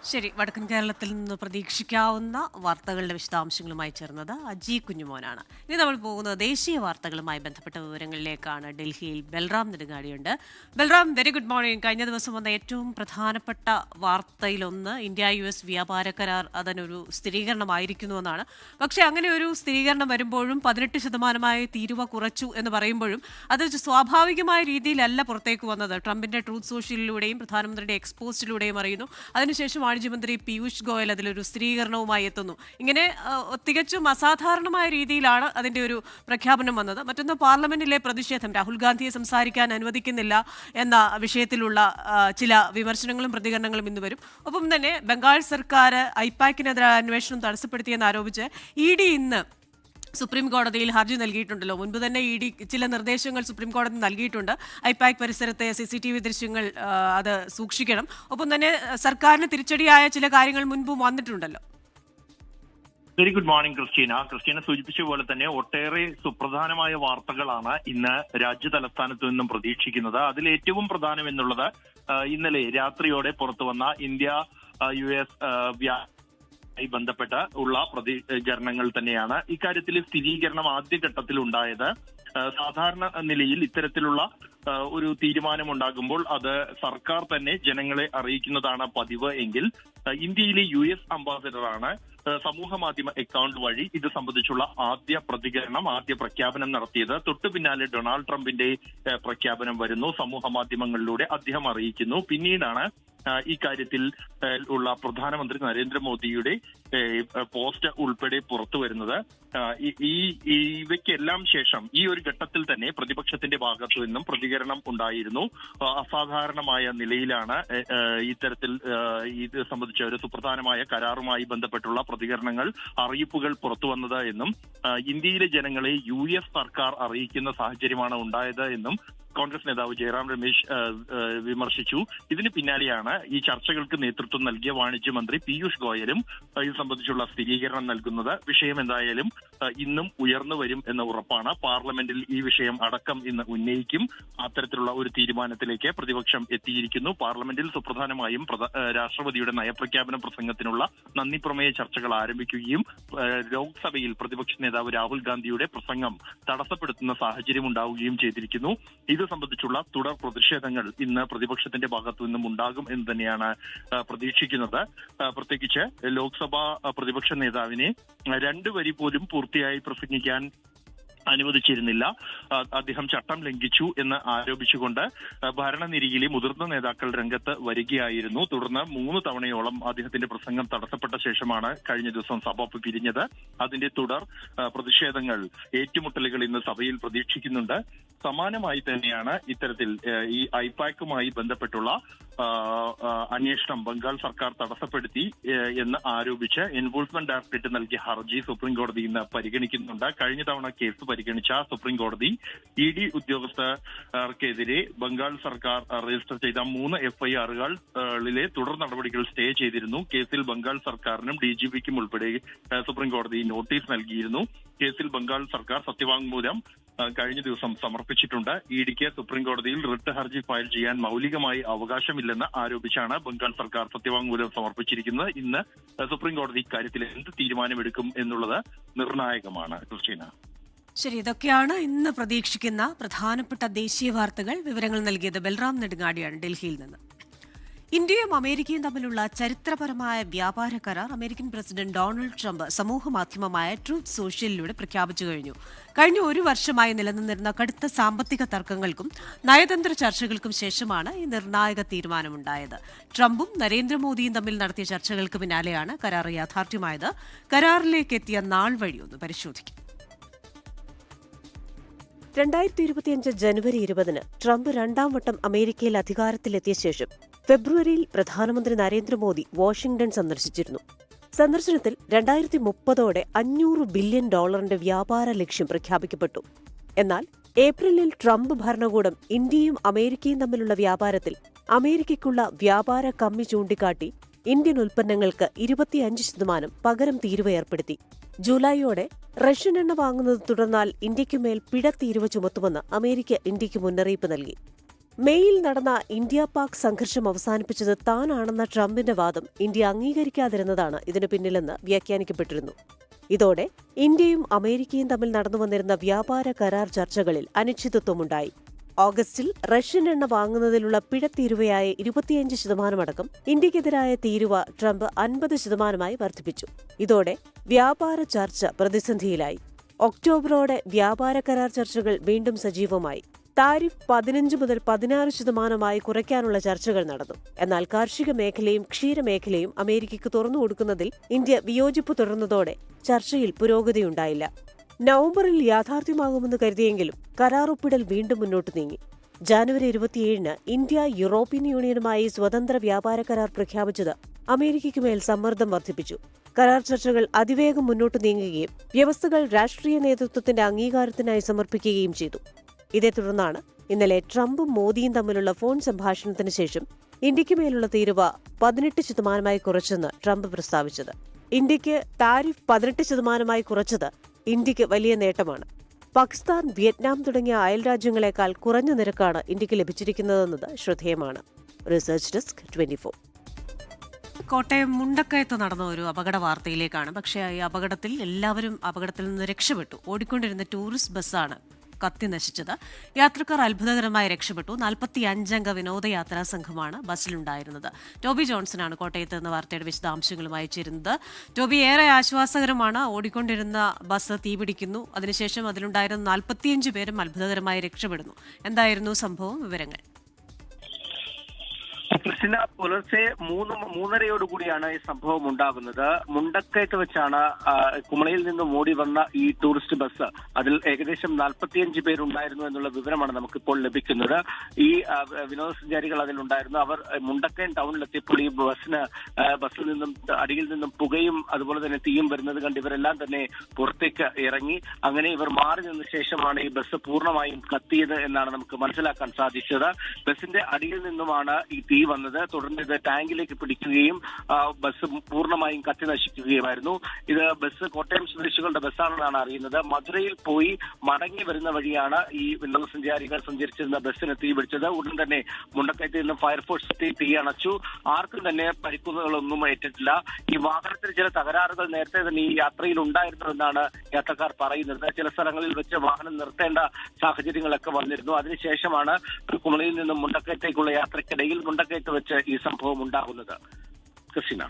ശരി, വടക്കൻ കേരളത്തിൽ നിന്ന് പ്രതീക്ഷിക്കാവുന്ന വാർത്തകളുടെ വിശദാംശങ്ങളുമായി ചേർന്നത് അജി കുഞ്ഞുമോനാണ്. ഇനി നമ്മൾ പോകുന്നത് ദേശീയ വാർത്തകളുമായി ബന്ധപ്പെട്ട വിവരങ്ങളിലേക്കാണ്. ഡൽഹിയിൽ ബൽറാം നെടുങ്ങാടിയുണ്ട്. Balram, very good morning. കഴിഞ്ഞ ദിവസം വന്ന ഏറ്റവും പ്രധാനപ്പെട്ട വാർത്തയിലൊന്ന് ഇന്ത്യ-US വ്യാപാര കരാർ അതിനൊരു സ്ഥിരീകരണമായിരിക്കുന്നുവെന്നാണ്. പക്ഷേ അങ്ങനെ ഒരു സ്ഥിരീകരണം വരുമ്പോഴും 18% തീരുവ കുറച്ചു എന്ന് പറയുമ്പോഴും അത് സ്വാഭാവികമായ രീതിയിലല്ല പുറത്തേക്ക് വന്നത്. ട്രംപിന്റെ ട്രൂത്ത് സോഷ്യലിലൂടെയും പ്രധാനമന്ത്രിയുടെ എക്സ്പോസ്റ്റിലൂടെയും അറിയുന്നു. അതിനുശേഷം വാണിജ്യമന്ത്രി പീയൂഷ് ഗോയൽ അതിലൊരു സ്ഥിരീകരണവുമായി എത്തുന്നു. ഇങ്ങനെ തികച്ചും അസാധാരണമായ രീതിയിലാണ് അതിൻ്റെ ഒരു പ്രഖ്യാപനം വന്നത്. മറ്റൊന്ന്, പാർലമെന്റിലെ പ്രതിഷേധം, രാഹുൽ ഗാന്ധിയെ സംസാരിക്കാൻ അനുവദിക്കുന്നില്ല എന്ന വിഷയത്തിലുള്ള ചില വിമർശനങ്ങളും പ്രതികരണങ്ങളും ഇന്ന് വരും. ഒപ്പം തന്നെ ബംഗാൾ സർക്കാർ ഐപാക്കിനെതിരായ അന്വേഷണം തടസ്സപ്പെടുത്തിയെന്ന് ആരോപിച്ച് ED ഇന്ന് സുപ്രീം കോടതിയിൽ ഹർജി നൽകിയിട്ടുണ്ടല്ലോ. മുൻപ് തന്നെ ED ചില നിർദ്ദേശങ്ങൾ സുപ്രീം കോടതി നൽകിയിട്ടുണ്ട്. ഐപാക് പരിസരത്തെ CCTV ദൃശ്യങ്ങൾ അത് സൂക്ഷിക്കണം. ഒപ്പം തന്നെ സർക്കാരിന് തിരിച്ചടിയായ ചില കാര്യങ്ങൾ മുൻപും വന്നിട്ടുണ്ടല്ലോ. വെരി ഗുഡ് മോർണിംഗ് ക്രിസ്റ്റീന സൂചിപ്പിച്ച പോലെ തന്നെ ഒട്ടേറെ സുപ്രധാനമായ വാർത്തകളാണ് ഇന്ന് രാജ്യതലസ്ഥാനത്ത് നിന്നും പ്രതീക്ഷിക്കുന്നത്. അതിൽ ഏറ്റവും പ്രധാനം എന്നുള്ളത് ഇന്നലെ രാത്രിയോടെ പുറത്തുവന്ന ഇന്ത്യ-US ബന്ധപ്പെട്ട് ഉള്ള പ്രതികരണങ്ങൾ തന്നെയാണ്. ഇക്കാര്യത്തിൽ സ്ഥിരീകരണം ആദ്യഘട്ടത്തിൽ ഉണ്ടായത്. സാധാരണ നിലയിൽ ഇത്തരത്തിലുള്ള ഒരു തീരുമാനമുണ്ടാകുമ്പോൾ അത് സർക്കാർ തന്നെ ജനങ്ങളെ അറിയിക്കുന്നതാണ് പതിവ് എങ്കിൽ ഇന്ത്യയിലെ US അംബാസഡറാണ് സമൂഹ മാധ്യമ അക്കൗണ്ട് വഴി ഇത് സംബന്ധിച്ചുള്ള ആദ്യ പ്രഖ്യാപനം നടത്തിയത്. തൊട്ടു പിന്നാലെ ഡൊണാൾഡ് ട്രംപിന്റെ പ്രഖ്യാപനം വരുന്നു. സമൂഹ മാധ്യമങ്ങളിലൂടെ അദ്ദേഹം അറിയിക്കുന്നു. പിന്നീടാണ് ഈ കാര്യത്തിൽ ഉള്ള പ്രധാനമന്ത്രി നരേന്ദ്രമോദിയുടെ പോസ്റ്റ് ഉൾപ്പെടെ പുറത്തു വരുന്നത്. ഇവയ്ക്കെല്ലാം ശേഷം ഈ ഒരു ഘട്ടത്തിൽ തന്നെ പ്രതിപക്ഷത്തിന്റെ ഭാഗത്തു നിന്നും പ്രതികരണം ഉണ്ടായിരുന്നു. അസാധാരണമായ നിലയിലാണ് ഇത്തരത്തിൽ ഇത് സംബന്ധിച്ച ഒരു സുപ്രധാനമായ കരാറുമായി ബന്ധപ്പെട്ടുള്ള പ്രതികരണങ്ങൾ, അറിയിപ്പുകൾ പുറത്തു വന്നത് എന്നും ഇന്ത്യയിലെ ജനങ്ങളെ US സർക്കാർ അറിയിക്കുന്ന സാഹചര്യമാണ് ഉണ്ടായത് എന്നും കോൺഗ്രസ് നേതാവ് ജയറാം രമേശ് വിമർശിച്ചു. ഇതിന് പിന്നാലെയാണ് ഈ ചർച്ചകൾക്ക് നേതൃത്വം നൽകിയ വാണിജ്യമന്ത്രി പീയൂഷ് ഗോയലും ഇത് സംബന്ധിച്ചുള്ള സ്ഥിരീകരണം നൽകുന്നത്. വിഷയം എന്തായാലും ഇന്നും ഉയർന്നു വരും എന്ന ഉറപ്പാണ്. പാർലമെന്റിൽ ഈ വിഷയം അടക്കം ഇന്ന് ഉന്നയിക്കും. അത്തരത്തിലുള്ള ഒരു തീരുമാനത്തിലേക്ക് പ്രതിപക്ഷം എത്തിയിരിക്കുന്നു. പാർലമെന്റിൽ സുപ്രധാനമായും രാഷ്ട്രപതിയുടെ നയപ്രഖ്യാപന പ്രസംഗത്തിനുള്ള നന്ദി പ്രമേയ ചർച്ചകൾ ആരംഭിക്കുകയും ലോക്സഭയിൽ പ്രതിപക്ഷ നേതാവ് രാഹുൽ ഗാന്ധിയുടെ പ്രസംഗം തടസ്സപ്പെടുത്തുന്ന സാഹചര്യം ഉണ്ടാവുകയും ചെയ്തിരിക്കുന്നു. ഇത് സംബന്ധിച്ചുള്ള തുടർ പ്രതിഷേധങ്ങൾ ഇന്ന് പ്രതിപക്ഷത്തിന്റെ ഭാഗത്തു നിന്നും ഉണ്ടാകും എന്ന് തന്നെയാണ് പ്രതീക്ഷിക്കുന്നത്. പ്രത്യേകിച്ച് ലോക്സഭാ പ്രതിപക്ഷ നേതാവിനെ 2 വരി പോലും പൂർത്തിയായി പ്രസംഗിക്കാൻ അനുവദിച്ചിരുന്നില്ല. അദ്ദേഹം ചട്ടം ലംഘിച്ചു എന്ന് ആരോപിച്ചുകൊണ്ട് ഭരണനിരയിലെ മുതിർന്ന നേതാക്കൾ രംഗത്ത് വരികയായിരുന്നു. തുടർന്ന് 3 തവണയോളം അദ്ദേഹത്തിന്റെ പ്രസംഗം തടസ്സപ്പെട്ട ശേഷമാണ് കഴിഞ്ഞ ദിവസം സഭ പിരിഞ്ഞത്. അതിന്റെ തുടർ പ്രതിഷേധങ്ങൾ, ഏറ്റുമുട്ടലുകൾ ഇന്ന് സഭയിൽ പ്രതീക്ഷിക്കുന്നുണ്ട്. സമാനമായി തന്നെയാണ് ഇത്തരത്തിൽ ഈ ഐപാക്കുമായി ബന്ധപ്പെട്ടുള്ള അന്വേഷണം ബംഗാൾ സർക്കാർ തടസ്സപ്പെടുത്തി എന്ന് ആരോപിച്ച് എൻഫോഴ്സ്മെന്റ് ഡയറക്ടറേറ്റ് നൽകിയ ഹർജി സുപ്രീം കോടതി ഇന്ന് പരിഗണിക്കുന്നുണ്ട്. കഴിഞ്ഞ തവണ കേസ് പരിഗണിച്ച സുപ്രീം കോടതി ED ഉദ്യോഗസ്ഥർക്കെതിരെ ബംഗാൾ സർക്കാർ രജിസ്റ്റർ ചെയ്ത 3 FIR-കളിലെ തുടർ നടപടികൾ സ്റ്റേ ചെയ്തിരുന്നു. കേസിൽ ബംഗാൾ സർക്കാരിനും DGPക്കും ഉൾപ്പെടെ സുപ്രീം കോടതി നോട്ടീസ് നൽകിയിരുന്നു. കേസിൽ ബംഗാൾ സർക്കാർ സത്യവാങ്മൂലം കഴിഞ്ഞ ദിവസം സമർപ്പിച്ചിട്ടുണ്ട്. EDക്ക് സുപ്രീം കോടതിയിൽ റിട്ട് ഹർജി ഫയൽ ചെയ്യാൻ മൗലികമായി അവകാശമില്ലെന്ന് ആരോപിച്ചാണ് ബംഗാൾ സർക്കാർ സത്യവാങ്മൂലം സമർപ്പിച്ചിരിക്കുന്നത്. ഇന്ന് സുപ്രീം കോടതി ഇക്കാര്യത്തിൽ എന്ത് തീരുമാനമെടുക്കും എന്നുള്ളത് നിർണായകമാണ്. ക്രിസ്റ്റീന. ശരി, ഇതൊക്കെയാണ് ഇന്ന് പ്രതീക്ഷിക്കുന്ന പ്രധാനപ്പെട്ട ദേശീയ വാർത്തകൾ. വിവരങ്ങൾ നൽകിയത് ബൽറാം നെടുങ്ങാടിയാണ് ഡൽഹിയിൽ നിന്ന്. ഇന്ത്യയും അമേരിക്കയും തമ്മിലുള്ള ചരിത്രപരമായ വ്യാപാര കരാർ അമേരിക്കൻ പ്രസിഡന്റ് ഡൊണാൾഡ് ട്രംപ് സമൂഹമാധ്യമമായ ട്രൂത്ത് സോഷ്യലിലൂടെ പ്രഖ്യാപിച്ചു കഴിഞ്ഞു. കഴിഞ്ഞ ഒരു വർഷമായി നിലനിന്നിരുന്ന കടുത്ത സാമ്പത്തിക തർക്കങ്ങൾക്കും നയതന്ത്ര ചർച്ചകൾക്കും ശേഷമാണ് ഈ നിർണായക തീരുമാനമുണ്ടായത്. ട്രംപും നരേന്ദ്രമോദിയും തമ്മിൽ നടത്തിയ ചർച്ചകൾക്ക് പിന്നാലെയാണ് കരാർ യാഥാർത്ഥ്യമായത്. കരാറിലേക്ക് എത്തിയ നാൾ വഴിയൊന്ന് പരിശോധിക്കും. 2025 ജനുവരി 20 ട്രംപ് രണ്ടാം വട്ടം അമേരിക്കയിൽ അധികാരത്തിലെത്തിയ ശേഷം ഫെബ്രുവരിയിൽ പ്രധാനമന്ത്രി നരേന്ദ്രമോദി വാഷിംഗ്ടൺ സന്ദർശിച്ചിരുന്നു. സന്ദർശനത്തിൽ 2030 $500 ബില്യൺ വ്യാപാര ലക്ഷ്യം പ്രഖ്യാപിക്കപ്പെട്ടു. എന്നാൽ ഏപ്രിലിൽ ട്രംപ് ഭരണകൂടം ഇന്ത്യയും അമേരിക്കയും തമ്മിലുള്ള വ്യാപാരത്തിൽ അമേരിക്കയ്ക്കുള്ള വ്യാപാര കമ്മി ചൂണ്ടിക്കാട്ടി ഇന്ത്യൻ ഉൽപ്പന്നങ്ങൾക്ക് 25% പകരം തീരുവ ഏർപ്പെടുത്തി. ജൂലൈയോടെ റഷ്യൻ എണ്ണ വാങ്ങുന്നത് തുടർന്നാൽ ഇന്ത്യയ്ക്കുമേൽ പിഴ തീരുവ ചുമത്തുമെന്ന് അമേരിക്ക ഇന്ത്യയ്ക്ക് മുന്നറിയിപ്പ് നൽകി. മേയിൽ നടന്ന ഇന്ത്യ പാക് സംഘർഷം അവസാനിപ്പിച്ചത് താനാണെന്ന ട്രംപിന്റെ വാദം ഇന്ത്യ അംഗീകരിക്കാതിരുന്നതാണ് ഇതിനു പിന്നിലെന്ന് വ്യാഖ്യാനിക്കപ്പെട്ടിരുന്നു. ഇതോടെ ഇന്ത്യയും അമേരിക്കയും തമ്മിൽ നടന്നുവന്നിരുന്ന വ്യാപാര കരാർ ചർച്ചകളിൽ അനിശ്ചിതത്വമുണ്ടായി. ഓഗസ്റ്റിൽ റഷ്യൻ എണ്ണ വാങ്ങുന്നതിലുള്ള പിഴ തീരുവയായ 25% അടക്കം ഇന്ത്യക്കെതിരായ തീരുവ ട്രംപ് 50% വർദ്ധിപ്പിച്ചു. ഇതോടെ വ്യാപാര ചർച്ച പ്രതിസന്ധിയിലായി. ഒക്ടോബറോടെ വ്യാപാര കരാർ ചർച്ചകൾ വീണ്ടും സജീവമായി. താരിഫ് 15 മുതൽ 16% കുറയ്ക്കാനുള്ള ചർച്ചകൾ നടന്നു. എന്നാൽ കാർഷിക മേഖലയും ക്ഷീരമേഖലയും അമേരിക്കയ്ക്ക് തുറന്നുകൊടുക്കുന്നതിൽ ഇന്ത്യ വിയോജിപ്പ് തുടർന്നതോടെ ചർച്ചയിൽ പുരോഗതിയുണ്ടായില്ല. നവംബറിൽ യാഥാർത്ഥ്യമാകുമെന്ന് കരുതിയെങ്കിലും കരാർ ഒപ്പിടൽ വീണ്ടും മുന്നോട്ട് നീങ്ങി. ജനുവരി 27 ഇന്ത്യ യൂറോപ്യൻ യൂണിയനുമായി സ്വതന്ത്ര വ്യാപാര കരാർ പ്രഖ്യാപിച്ചത് അമേരിക്കയ്ക്ക് മേൽ സമ്മർദ്ദം വർദ്ധിപ്പിച്ചു. കരാർ ചർച്ചകൾ അതിവേഗം മുന്നോട്ട് നീങ്ങുകയും വ്യവസ്ഥകൾ രാഷ്ട്രീയ നേതൃത്വത്തിന്റെ അംഗീകാരത്തിനായി സമർപ്പിക്കുകയും ചെയ്തു. ഇതേ തുടർന്നാണ് ഇന്നലെ ട്രംപും മോദിയും തമ്മിലുള്ള ഫോൺ സംഭാഷണത്തിന് ശേഷം ഇന്ത്യയ്ക്ക് മേലുള്ള തീരുവ 18% കുറച്ചെന്ന് ട്രംപ് പ്രസ്താവിച്ചത്. ഇന്ത്യയ്ക്ക് താരിഫ് 18% കുറച്ചത് ഇന്ത്യയ്ക്ക് വലിയ നേട്ടമാണ്. പാകിസ്ഥാൻ, വിയറ്റ്നാം തുടങ്ങിയ അയൽരാജ്യങ്ങളെക്കാൾ കുറഞ്ഞ നിരക്കാണ് ഇന്ത്യയ്ക്ക് ലഭിച്ചിരിക്കുന്നതെന്നത് ശ്രദ്ധേയമാണ്. Research desk 24. കോട്ടയം മുണ്ടക്കയത്ത് നടന്ന ഒരു അപകട വാർത്തയിലേക്കാണ്. പക്ഷേ ഈ അപകടത്തിൽ എല്ലാവരും അപകടത്തിൽ നിന്ന് രക്ഷപ്പെട്ടു. ഓടിക്കൊണ്ടിരുന്ന ടൂറിസ്റ്റ് ബസ്സാണ് കത്തി നശിച്ചത്. യാത്രക്കാർ അത്ഭുതകരമായി രക്ഷപ്പെട്ടു. 45 അംഗ വിനോദയാത്രാ സംഘമാണ് ബസ്സിലുണ്ടായിരുന്നത്. ടോബി ജോൺസനാണ് കോട്ടയത്ത് നിന്ന് വാർത്തയുടെ വിശദാംശങ്ങളുമായി ചേരുന്നത്. ടോബി, ഏറെ ആശ്വാസകരമാണ്. ഓടിക്കൊണ്ടിരുന്ന ബസ് തീപിടിക്കുന്നു. അതിനുശേഷം അതിലുണ്ടായിരുന്ന 45 പേരും അത്ഭുതകരമായി രക്ഷപ്പെടുന്നു. എന്തായിരുന്നു സംഭവം? വിവരങ്ങൾ. കൃഷ്ണ, പുലർച്ചെ 3:30 ഈ സംഭവം ഉണ്ടാകുന്നത്. മുണ്ടക്കയത്ത് വെച്ചാണ് കുമളിയിൽ നിന്ന് ഓടി വന്ന ഈ ടൂറിസ്റ്റ് ബസ്. അതിൽ ഏകദേശം 45 പേരുണ്ടായിരുന്നു എന്നുള്ള വിവരമാണ് നമുക്കിപ്പോൾ ലഭിക്കുന്നത്. ഈ വിനോദസഞ്ചാരികൾ അതിലുണ്ടായിരുന്നു. അവർ മുണ്ടക്കയം ടൗണിലെത്തിയപ്പോൾ ഈ ബസ്സിൽ നിന്നും അടിയിൽ നിന്നും പുകയും അതുപോലെ തന്നെ തീയും വരുന്നത് കണ്ട് ഇവരെല്ലാം തന്നെ പുറത്തേക്ക് ഇറങ്ങി. അങ്ങനെ ഇവർ മാറി നിന്ന ശേഷമാണ് ഈ ബസ് പൂർണ്ണമായും കത്തിയത് എന്നാണ് നമുക്ക് മനസ്സിലാക്കാൻ സാധിച്ചത്. ബസിന്റെ അടിയിൽ നിന്നുമാണ് ഈ തീ വന്നത്. തുടർന്ന് ഇത് ടാങ്കിലേക്ക് പിടിക്കുകയും ബസ് പൂർണ്ണമായും കത്തി നശിക്കുകയുമായിരുന്നു. ഇത് ബസ് കോട്ടയം സ്വദേശികളുടെ ബസ്സാണെന്നാണ് അറിയുന്നത്. മധുരയിൽ പോയി മടങ്ങി വരുന്ന വഴിയാണ് ഈ വിനോദസഞ്ചാരികൾ സഞ്ചരിച്ചിരുന്ന ബസ്സിന് തീ പിടിച്ചത്. ഉടൻ തന്നെ മുണ്ടക്കയത്ത് നിന്ന് ഫയർഫോഴ്സ് എത്തി തീ അണച്ചു. ആർക്കും തന്നെ പരിക്കുകളൊന്നും ഏറ്റിട്ടില്ല. ഈ വാഹനത്തിന് ചില തകരാറുകൾ നേരത്തെ തന്നെ ഈ യാത്രയിൽ ഉണ്ടായിരുന്നുവെന്നാണ് യാത്രക്കാർ പറയുന്നത്. ചില സ്ഥലങ്ങളിൽ വെച്ച് വാഹനം നിർത്തേണ്ട സാഹചര്യങ്ങളൊക്കെ വന്നിരുന്നു. അതിനുശേഷമാണ് കുമളിയിൽ നിന്നും മുണ്ടക്കയത്തേക്കുള്ള യാത്രക്കിടയിൽ മുണ്ടക്കയത്ത് വെച്ച് ഈ സംഭവം ഉണ്ടാകുന്നത്. കൃഷ്ണ,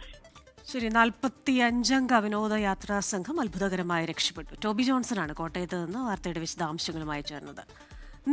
ശരി. 45 അംഗ വിനോദയാത്രാ സംഘം അത്ഭുതകരമായി രക്ഷപ്പെട്ടു. ടോബി ജോൺസനാണ് കോട്ടയത്ത് നിന്ന് വാർത്തയുടെ വിശദാംശങ്ങളുമായി ചേർന്നത്.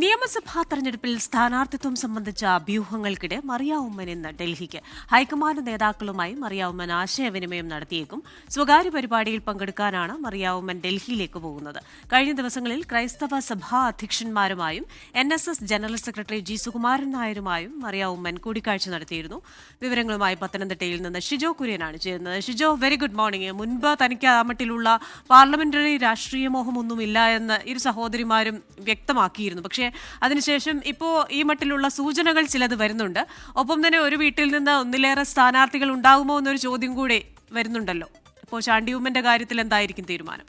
നിയമസഭാ തെരഞ്ഞെടുപ്പിൽ സ്ഥാനാർത്ഥിത്വം സംബന്ധിച്ച അഭ്യൂഹങ്ങൾക്കിടെ മറിയ ഉമ്മൻ ഇന്ന് ഡൽഹിക്ക്. ഹൈക്കമാൻഡ് നേതാക്കളുമായി മറിയ ഉമ്മൻ ആശയവിനിമയം നടത്തിയേക്കും. സ്വകാര്യ പരിപാടിയിൽ പങ്കെടുക്കാനാണ് മറിയ ഉമ്മൻ ഡൽഹിയിലേക്ക് പോകുന്നത്. കഴിഞ്ഞ ദിവസങ്ങളിൽ ക്രൈസ്തവ സഭാ അധ്യക്ഷന്മാരുമായും NSS general secretary G. Sukumaran നായരുമായും മറിയ ഉമ്മൻ കൂടിക്കാഴ്ച നടത്തിയിരുന്നു. വിവരങ്ങളുമായി പത്തനംതിട്ടയിൽ നിന്ന് ഷിജോ കുര്യനാണ് ചേരുന്നത്. Shijo, very good morning. മുൻപ് തനിക്ക് ആ മട്ടിലുള്ള പാർലമെന്ററി രാഷ്ട്രീയ മോഹമൊന്നുമില്ല എന്ന് ഇരു സഹോദരിമാരും വ്യക്തമാക്കിയിരുന്നു. പക്ഷേ അതിനുശേഷം ഇപ്പോൾ ഈ മട്ടിലുള്ള സൂചനകൾ ചിലത് വരുന്നുണ്ട്. ഒപ്പം തന്നെ ഒരു വീട്ടിൽ നിന്ന് ഒന്നിലേറെ സ്ഥാനാർത്ഥികൾ ഉണ്ടാകുമോ എന്നൊരു ചോദ്യം കൂടി വരുന്നുണ്ടല്ലോ. ഇപ്പോൾ ചാണ്ടി ഉമ്മന്റെ കാര്യത്തിൽ എന്തായിരിക്കും തീരുമാനം?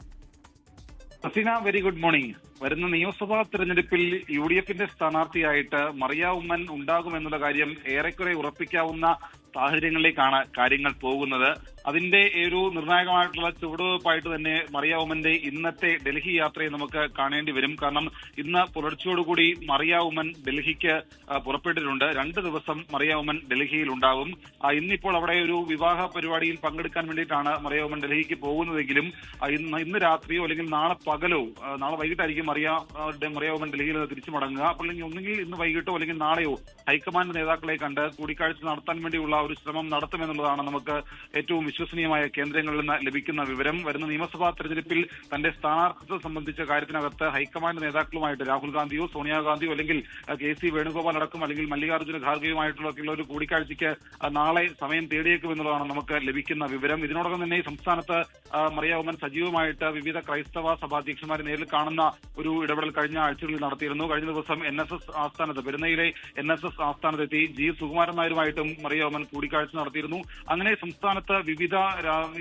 Haseena, very good morning. വരുന്ന നിയമസഭാ തെരഞ്ഞെടുപ്പിൽ UDF സ്ഥാനാർത്ഥിയായിട്ട് മറിയ ഉമ്മൻ ഉണ്ടാകുമെന്നുള്ള കാര്യം ഏറെക്കുറെ ഉറപ്പിക്കാവുന്ന സാഹചര്യങ്ങളിലേക്കാണ് കാര്യങ്ങൾ പോകുന്നത്. അതിന്റെ ഒരു നിർണായകമായിട്ടുള്ള ചുവടുവെപ്പായിട്ട് തന്നെ മറിയ ഉമ്മന്റെ ഇന്നത്തെ ഡൽഹി യാത്രയെ നമുക്ക് കാണേണ്ടി വരും. കാരണം ഇന്ന് പുലർച്ചയോടുകൂടി മറിയ ഉമ്മൻ ഡൽഹിക്ക് പുറപ്പെട്ടിട്ടുണ്ട്. 2 ദിവസം മറിയ ഉമ്മൻ ഡൽഹിയിൽ ഉണ്ടാവും. ഇന്നിപ്പോൾ അവിടെ ഒരു വിവാഹ പരിപാടിയിൽ പങ്കെടുക്കാൻ വേണ്ടിയിട്ടാണ് മറിയ ഉമ്മൻ ഡൽഹിക്ക് പോകുന്നതെങ്കിലും ഇന്ന് രാത്രിയോ അല്ലെങ്കിൽ നാളെ പകലോ, നാളെ വൈകിട്ടായിരിക്കും മറിയ ഉമ്മൻ ഡൽഹിയിൽ നിന്ന് തിരിച്ചു മടങ്ങുക. അപ്പോൾ ഒന്നുകിൽ ഇന്ന് വൈകിട്ടോ അല്ലെങ്കിൽ നാളെയോ ഹൈക്കമാൻഡ് നേതാക്കളെ കണ്ട് കൂടിക്കാഴ്ച നടത്താൻ വേണ്ടിയുള്ള ഒരു ശ്രമം നടത്തുമെന്നുള്ളതാണ് നമുക്ക് ഏറ്റവും വിശ്വസനീയമായ കേന്ദ്രങ്ങളിൽ നിന്ന് ലഭിക്കുന്ന വിവരം. വരുന്ന നിയമസഭാ തെരഞ്ഞെടുപ്പിൽ തന്റെ സ്ഥാനാർത്ഥിത്വം സംബന്ധിച്ച കാര്യത്തിനകത്ത് ഹൈക്കമാൻഡ് നേതാക്കളുമായിട്ട് രാഹുൽ ഗാന്ധിയോ സോണിയാഗാന്ധിയോ അല്ലെങ്കിൽ KC വേണുഗോപാൽ അടക്കം അല്ലെങ്കിൽ മല്ലികാർജ്ജുന ഖാർഗെയുമായിട്ടുള്ള ഒരു കൂടിക്കാഴ്ചയ്ക്ക് നാളെ സമയം തേടിയേക്കുമെന്നുള്ളതാണ് നമുക്ക് ലഭിക്കുന്ന വിവരം. ഇതിനോടകം തന്നെ ഈ സംസ്ഥാനത്ത് മറിയ ഉമ്മൻ സജീവമായിട്ട് വിവിധ ക്രൈസ്തവ സഭാധ്യക്ഷന്മാരെ നേരിൽ കാണുന്ന ഒരു ഇടപെടൽ കഴിഞ്ഞ ആഴ്ചകളിൽ നടത്തിയിരുന്നു. കഴിഞ്ഞ ദിവസം NSS ആസ്ഥാനത്ത് പെരുന്നയിലെ NSS ആസ്ഥാനത്തെത്തി G സുകുമാരൻ നായരുമായിട്ടും മറിയ ഉമ്മൻ കൂടിക്കാഴ്ച നടത്തിയിരുന്നു. അങ്ങനെ സംസ്ഥാനത്ത് വിവിധ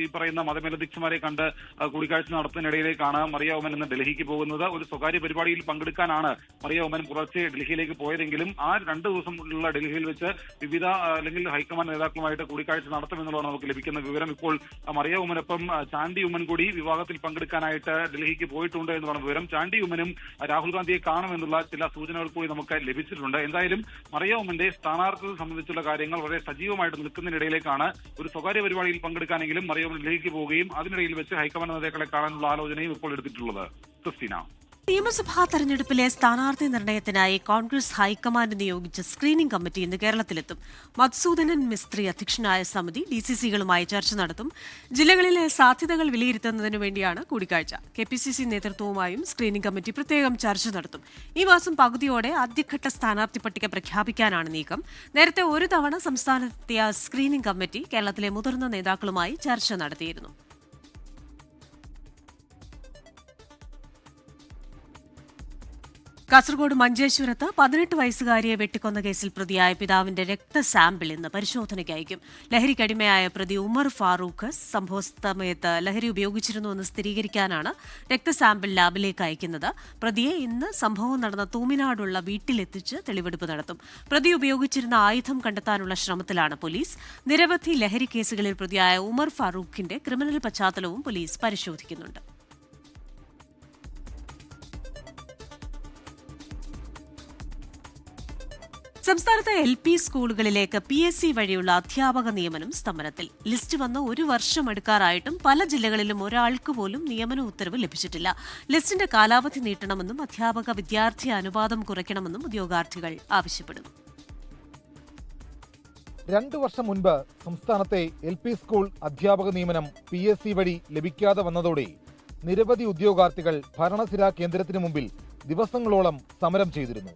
ഈ പറയുന്ന മതമേലധ്യക്ഷന്മാരെ കണ്ട് കൂടിക്കാഴ്ച നടത്തുന്നതിനിടയിലേക്കാണ് മറിയ ഉമ്മൻ ഇന്ന് ഡൽഹിക്ക് പോകുന്നത്. ഒരു സ്വകാര്യ പരിപാടിയിൽ പങ്കെടുക്കാനാണ് മറിയ ഉമ്മൻ പുലർച്ചെ ഡൽഹിയിലേക്ക് പോയതെങ്കിലും ആ 2 ദിവസമുള്ള ഡൽഹിയിൽ വെച്ച് വിവിധ അല്ലെങ്കിൽ ഹൈക്കമാൻഡ് നേതാക്കളുമായിട്ട് കൂടിക്കാഴ്ച നടത്തുമെന്നുള്ളതാണ് നമുക്ക് ലഭിക്കുന്ന വിവരം. ഇപ്പോൾ മറിയ ഉമ്മനൊപ്പം ചാണ്ടി ഉമ്മൻ കൂടി വിവാഹത്തിൽ പങ്കെടുക്കാനായിട്ട് ഡൽഹിക്ക് പോയിട്ടുണ്ട് എന്ന് പറഞ്ഞ വിവരം. ചാണ്ടി ഉമ്മനും രാഹുൽ ഗാന്ധിയെ കാണുമെന്നുള്ള ചില സൂചനകൾ കൂടി നമുക്ക് ലഭിച്ചിട്ടുണ്ട്. എന്തായാലും മറിയ ഉമ്മന്റെ സ്ഥാനാർത്ഥിത്വം സംബന്ധിച്ചുള്ള കാര്യങ്ങൾ വളരെ സജീവമായിട്ട് നിൽക്കുന്നതിനിടയിലേക്കാണ് ഒരു സ്വകാര്യ പരിപാടിയിൽ പങ്കെടുക്കാനെങ്കിലും മറിയ ഉമ്മൻ ഡൽഹിക്ക് പോവുകയും അതിനിടയിൽ വെച്ച് ഹൈക്കമാൻഡ് നേതാക്കളെ കാണാനുള്ള ആലോചനയും ഇപ്പോൾ എടുത്തിട്ടുള്ളത്. ക്രിസ്റ്റീന, നിയമസഭാ തെരഞ്ഞെടുപ്പിലെ സ്ഥാനാർത്ഥി നിർണയത്തിനായി കോൺഗ്രസ് ഹൈക്കമാൻഡ് നിയോഗിച്ച സ്ക്രീനിംഗ് കമ്മിറ്റി ഇന്ന് കേരളത്തിലെത്തും. മധുസൂദനൻ മിസ്ത്രി അധ്യക്ഷനായ സമിതി DCCകളുമായി ചർച്ച നടത്തും. ജില്ലകളിലെ സാധ്യതകൾ വിലയിരുത്തുന്നതിനു വേണ്ടിയാണ് കൂടിക്കാഴ്ച. KPCC നേതൃത്വവുമായും സ്ക്രീനിംഗ് കമ്മിറ്റി പ്രത്യേകം ചർച്ച നടത്തും. ഈ മാസം പകുതിയോടെ ആദ്യഘട്ട സ്ഥാനാർത്ഥി പട്ടിക പ്രഖ്യാപിക്കാനാണ് നീക്കം. നേരത്തെ ഒരു തവണ സംസ്ഥാനത്തെത്തിയ സ്ക്രീനിംഗ് കമ്മിറ്റി കേരളത്തിലെ മുതിർന്ന നേതാക്കളുമായി ചർച്ച നടത്തിയിരുന്നു. കാസർഗോഡ് മഞ്ചേശ്വരത്ത് 18 വയസ്സുകാരിയെ വെട്ടിക്കൊന്ന കേസിൽ പ്രതിയായ പിതാവിന്റെ രക്തസാമ്പിൾ ഇന്ന് പരിശോധനയ്ക്ക് അയക്കും. ലഹരിക്കടിമയായ പ്രതി ഉമർ ഫാറൂഖ് സംഭവസമയത്ത് ലഹരി ഉപയോഗിച്ചിരുന്നുവെന്ന് സ്ഥിരീകരിക്കാനാണ് രക്തസാമ്പിൾ ലാബിലേക്ക് അയക്കുന്നത്. പ്രതിയെ ഇന്ന് സംഭവം നടന്ന തൂമിനാടുള്ള വീട്ടിലെത്തിച്ച് തെളിവെടുപ്പ് നടത്തും. പ്രതി ഉപയോഗിച്ചിരുന്ന ആയുധം കണ്ടെത്താനുള്ള ശ്രമത്തിലാണ് പോലീസ്. നിരവധി ലഹരി കേസുകളിൽ പ്രതിയായ ഉമർ ഫാറൂഖിന്റെ ക്രിമിനൽ പശ്ചാത്തലവും പോലീസ് പരിശോധിക്കുന്നുണ്ട്. സംസ്ഥാനത്തെ LP സ്കൂളുകളിലേക്ക് PSC വഴിയുള്ള അധ്യാപക നിയമനം സ്തംഭനത്തിൽ. ലിസ്റ്റ് വന്ന് 1 വർഷം എടുക്കാറായിട്ടും പല ജില്ലകളിലും ഒരാൾക്ക് പോലും നിയമന ഉത്തരവ് ലഭിച്ചിട്ടില്ല. ലിസ്റ്റിന്റെ കാലാവധി നീട്ടണമെന്നും അധ്യാപക വിദ്യാർത്ഥി അനുപാതം കുറയ്ക്കണമെന്നും ഉദ്യോഗാർത്ഥികൾ ആവശ്യപ്പെടുന്നു. 2 വർഷം മുൻപ് സംസ്ഥാനത്തെ LP സ്കൂൾ അധ്യാപക നിയമനം PSC വഴി ലഭിക്കാതെ വന്നതോടെ നിരവധി ഉദ്യോഗാർത്ഥികൾ ഭരണസിരാ കേന്ദ്രത്തിനു മുമ്പിൽ ദിവസങ്ങളോളം സമരം ചെയ്തിരുന്നു.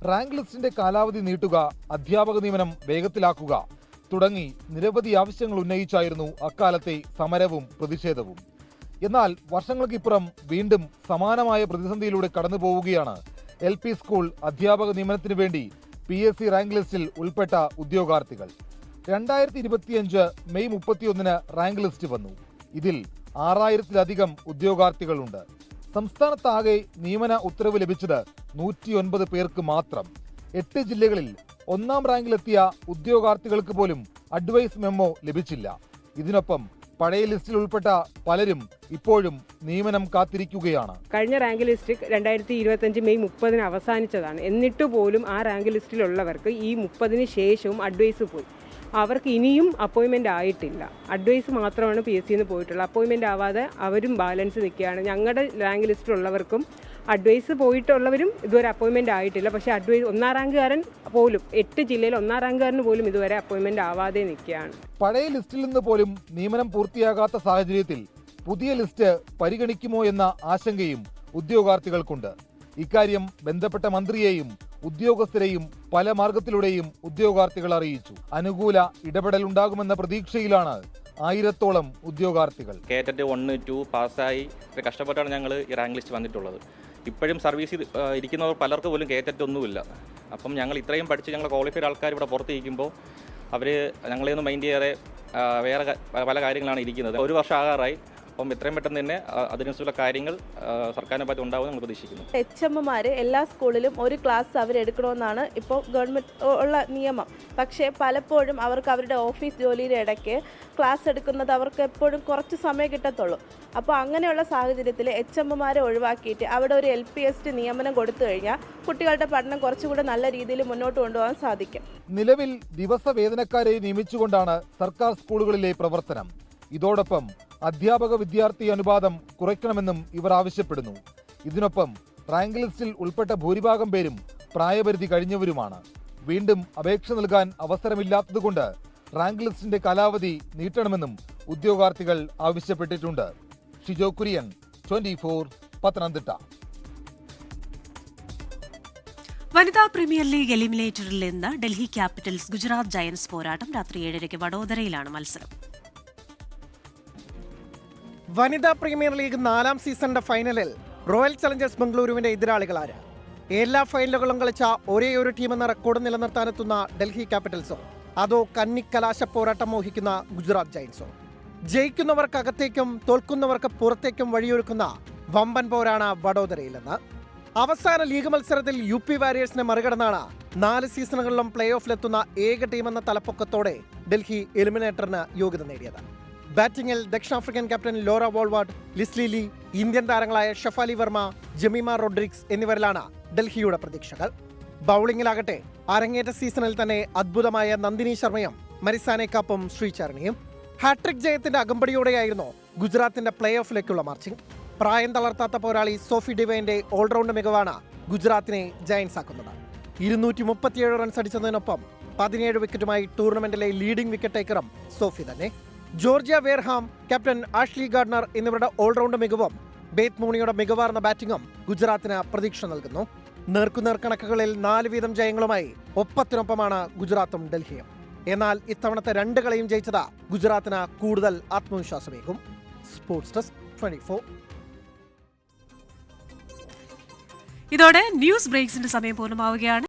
റാങ്ക് ലിസ്റ്റിന്റെ കാലാവധി നീട്ടുക, അധ്യാപക നിയമനം വേഗത്തിലാക്കുക തുടങ്ങി നിരവധി ആവശ്യങ്ങൾ ഉന്നയിച്ചായിരുന്നു അക്കാലത്തെ സമരവും പ്രതിഷേധവും. എന്നാൽ വർഷങ്ങൾക്കിപ്പുറം വീണ്ടും സമാനമായ പ്രതിസന്ധിയിലൂടെ കടന്നുപോവുകയാണ് LP സ്കൂൾ അധ്യാപക നിയമനത്തിനു വേണ്ടി PSC റാങ്ക് ലിസ്റ്റിൽ ഉൾപ്പെട്ട ഉദ്യോഗാർത്ഥികൾ. 2025 മെയ് 31 റാങ്ക് ലിസ്റ്റ് വന്നു. ഇതിൽ 6000-ലധികം ഉദ്യോഗാർത്ഥികളുണ്ട്. സംസ്ഥാനത്താകെ നിയമന ഉത്തരവ് ലഭിച്ചത് 109 പേർക്ക് മാത്രം. 8 ജില്ലകളിൽ 1ാം റാങ്കിലെത്തിയ ഉദ്യോഗാർത്ഥികൾക്ക് പോലും അഡ്വൈസ് മെമ്മോ ലഭിച്ചില്ല. ഇതിനൊപ്പം പഴയ ലിസ്റ്റിൽ ഉൾപ്പെട്ട പലരും ഇപ്പോഴും നിയമനം കാത്തിരിക്കുകയാണ്. കഴിഞ്ഞ റാങ്ക് ലിസ്റ്റ് 2025 മെയ് 30 അവസാനിച്ചതാണ്. എന്നിട്ട് പോലും ആ റാങ്ക് ലിസ്റ്റിലുള്ളവർക്ക് ഈ 30 ശേഷവും അഡ്വൈസ് പോയി. അവർക്ക് ഇനിയും അപ്പോയിൻമെൻ്റ് ആയിട്ടില്ല. അഡ്വൈസ് മാത്രമാണ് PSCന്ന് പോയിട്ടുള്ളത്. അപ്പോയിൻമെൻ്റ് ആവാതെ അവരും ബാലൻസ് നിൽക്കുകയാണ്. ഞങ്ങളുടെ റാങ്ക് ലിസ്റ്റിലുള്ളവർക്കും അഡ്വൈസ് പോയിട്ടുള്ളവരും ഇതുവരെ അപ്പോയിൻമെൻ്റ് ആയിട്ടില്ല. പക്ഷേ അഡ്വൈസ് 1ാം റാങ്കുകാരൻ പോലും 8 ജില്ലയിൽ 1ാം റാങ്കുകാരന് പോലും ഇതുവരെ അപ്പോയിൻമെൻ്റ് ആവാതെ നിൽക്കുകയാണ്. പഴയ ലിസ്റ്റിൽ നിന്ന് പോലും നിയമനം പൂർത്തിയാകാത്ത സാഹചര്യത്തിൽ പുതിയ ലിസ്റ്റ് പരിഗണിക്കുമോ എന്ന ആശങ്കയും ഉദ്യോഗാർത്ഥികൾക്കുണ്ട്. ഇക്കാര്യം ബന്ധപ്പെട്ട മന്ത്രിയെയും ഉദ്യോഗസ്ഥരെയും പല മാർഗത്തിലൂടെയും ഉദ്യോഗാർത്ഥികൾ അറിയിച്ചു. അനുകൂല ഇടപെടലുണ്ടാകുമെന്ന പ്രതീക്ഷയിലാണ് 1000-ഓളം ഉദ്യോഗാർത്ഥികൾ. കേറ്ററ്റ് 1, 2 പാസ്സായി കഷ്ടപ്പെട്ടാണ് ഞങ്ങൾ ഈ റാങ്ക് ലിസ്റ്റ് വന്നിട്ടുള്ളത്. ഇപ്പോഴും സർവീസ് ഇരിക്കുന്നവർ പലർക്ക് പോലും കേറ്ററ്റ് ഒന്നുമില്ല. അപ്പം ഞങ്ങൾ ഇത്രയും പഠിച്ച് ഞങ്ങൾ ക്വാളിഫൈഡ് ആൾക്കാർ ഇവിടെ പുറത്തിരിക്കുമ്പോൾ അവർ ഞങ്ങളെയൊന്നും മൈൻഡ് ചെയ്യാതെ വേറെ പല കാര്യങ്ങളാണ് ഇരിക്കുന്നത്. 1 വർഷം ആകാറായി. അപ്പം എത്രയും പെട്ടെന്ന് തന്നെ അതിനനുസരിച്ചുള്ള കാര്യങ്ങൾ സർക്കാരിനെ പറ്റി ഉണ്ടാവുമെന്ന് നമ്മൾ പ്രതീക്ഷിക്കുന്നു. HM എല്ലാ സ്കൂളിലും ഒരു ക്ലാസ് അവരെടുക്കണമെന്നാണ് ഇപ്പോൾ ഗവൺമെൻറ് ഉള്ള നിയമം. പക്ഷേ പലപ്പോഴും അവർക്ക് അവരുടെ ഓഫീസ് ജോലിയുടെ ഇടയ്ക്ക് ക്ലാസ് എടുക്കുന്നത് അവർക്ക് എപ്പോഴും കുറച്ച് സമയം കിട്ടത്തുള്ളൂ. അപ്പോൾ അങ്ങനെയുള്ള സാഹചര്യത്തിൽ HM ഒഴിവാക്കിയിട്ട് അവിടെ ഒരു LPST നിയമനം കൊടുത്തു കഴിഞ്ഞാൽ കുട്ടികളുടെ പഠനം കുറച്ചുകൂടെ നല്ല രീതിയിൽ മുന്നോട്ട് കൊണ്ടുപോകാൻ സാധിക്കും. നിലവിൽ ദിവസവേതനക്കാരെ നിയമിച്ചുകൊണ്ടാണ് സർക്കാർ സ്കൂളുകളിലെ പ്രവർത്തനം. ഇതോടൊപ്പം അധ്യാപക വിദ്യാർത്ഥി അനുപാതം കുറയ്ക്കണമെന്നും ഇവർ ആവശ്യപ്പെടുന്നു. ഇതിനൊപ്പം റാങ്ക് ലിസ്റ്റിൽ ഉൾപ്പെട്ട ഭൂരിഭാഗം പേരും പ്രായപരിധി കഴിഞ്ഞവരുമാണ്. വീണ്ടും അപേക്ഷ നൽകാൻ അവസരമില്ലാത്തതുകൊണ്ട് റാങ്ക് ലിസ്റ്റിന്റെ കാലാവധി നീട്ടണമെന്നും ഉദ്യോഗാർത്ഥികൾ ആവശ്യപ്പെട്ടിട്ടുണ്ട്. ഷിജോ കുര്യൻ, 24, പത്തനംതിട്ട. വനിതാ പ്രീമിയർ ലീഗ് എലിമിനേറ്ററിൽ ഇന്ന് ഡൽഹി ക്യാപിറ്റൽസ് ഗുജറാത്ത് ജയന്റ്സ് പോരാട്ടം. രാത്രി 7:30 വഡോദരയിലാണ് മത്സരം. വനിതാ പ്രീമിയർ ലീഗ് 4ാം സീസണിന്റെ ഫൈനലിൽ റോയൽ ചലഞ്ചേഴ്സ് ബംഗളൂരുവിന്റെ എതിരാളികളാര്? എല്ലാ ഫൈനലുകളും കളിച്ച ഒരേ ഒരു ടീമെന്ന റെക്കോർഡ് നിലനിർത്താനെത്തുന്ന ഡൽഹി ക്യാപിറ്റൽസോ അതോ കന്നിക്കലാശ പോരാട്ടം മോഹിക്കുന്ന ഗുജറാത്ത് ജയന്റ്സോ? ജയിക്കുന്നവർക്കകത്തേക്കും തോൽക്കുന്നവർക്ക് പുറത്തേക്കും വഴിയൊരുക്കുന്ന വമ്പൻ പോരാണ് വഡോദരയിലെന്ന്. അവസാന ലീഗ് മത്സരത്തിൽ UP വാരിയേഴ്സിനെ മറികടന്നാണ് 4 സീസണുകളിലും പ്ലേ ഓഫിലെത്തുന്ന ഏക ടീമെന്ന തലപ്പൊക്കത്തോടെ ഡൽഹി എലിമിനേറ്ററിന് യോഗ്യത നേടിയത്. ബാറ്റിംഗിൽ ദക്ഷിണാഫ്രിക്കൻ captain Laura Wolvaardt, Lizelle Lee, Indian താരങ്ങളായ ഷഫാലി വർമ്മ, ജമീമ റോഡ്രിഗ്സ് എന്നിവരിലാണ് ഡൽഹിയുടെ പ്രതീക്ഷകൾ. ബൌളിംഗിലാകട്ടെ അരങ്ങേറ്റ സീസണിൽ തന്നെ അദ്ഭുതമായ നന്ദിനി ശർമ്മയും മരിസാനെ കാപ്പും ശ്രീചരണിയും. ഹാട്രിക് ജയത്തിന്റെ അകമ്പടിയോടെയായിരുന്നു ഗുജറാത്തിന്റെ പ്ലേ ഓഫിലേക്കുള്ള മാർച്ചിങ്. പ്രായം തളർത്താത്ത പോരാളി സോഫി ഡിവൈന്റെ ഓൾറൗണ്ട് മികവാണ് ഗുജറാത്തിനെ ജയന്റ്സ് ആക്കുന്നത്. 237 റൺസ് അടിച്ചതിനൊപ്പം 17 വിക്കറ്റുമായി ടൂർണമെന്റിലെ ലീഡിംഗ് വിക്കറ്റ് ടേക്കറും സോഫി തന്നെ. ജോർജിയ വേർഹാം, ക്യാപ്റ്റൻ ആഷ്ലി ഗാർഡ്നർ എന്നിവരുടെ ഓൾറൗണ്ട് മികവും ബേത്ത് മൂണിയുടെ മികവാർന്ന ബാറ്റിംഗും ഗുജറാത്തിന് പ്രതീക്ഷ നൽകുന്നു. നേർക്കുനേർ കണക്കുകളിൽ 4 വീതം ജയങ്ങളുമായി ഒപ്പത്തിനൊപ്പമാണ് ഗുജറാത്തും ഡൽഹിയും. എന്നാൽ ഇത്തവണത്തെ 2 കളിയും ജയിച്ചത് ഗുജറാത്തിന് കൂടുതൽ ആത്മവിശ്വാസമേകും. Sports desk 24. ഇതോടെ ന്യൂസ് ബ്രേക്സിന്റെ സമയം പൂർണ്ണമാവുകയാണ്.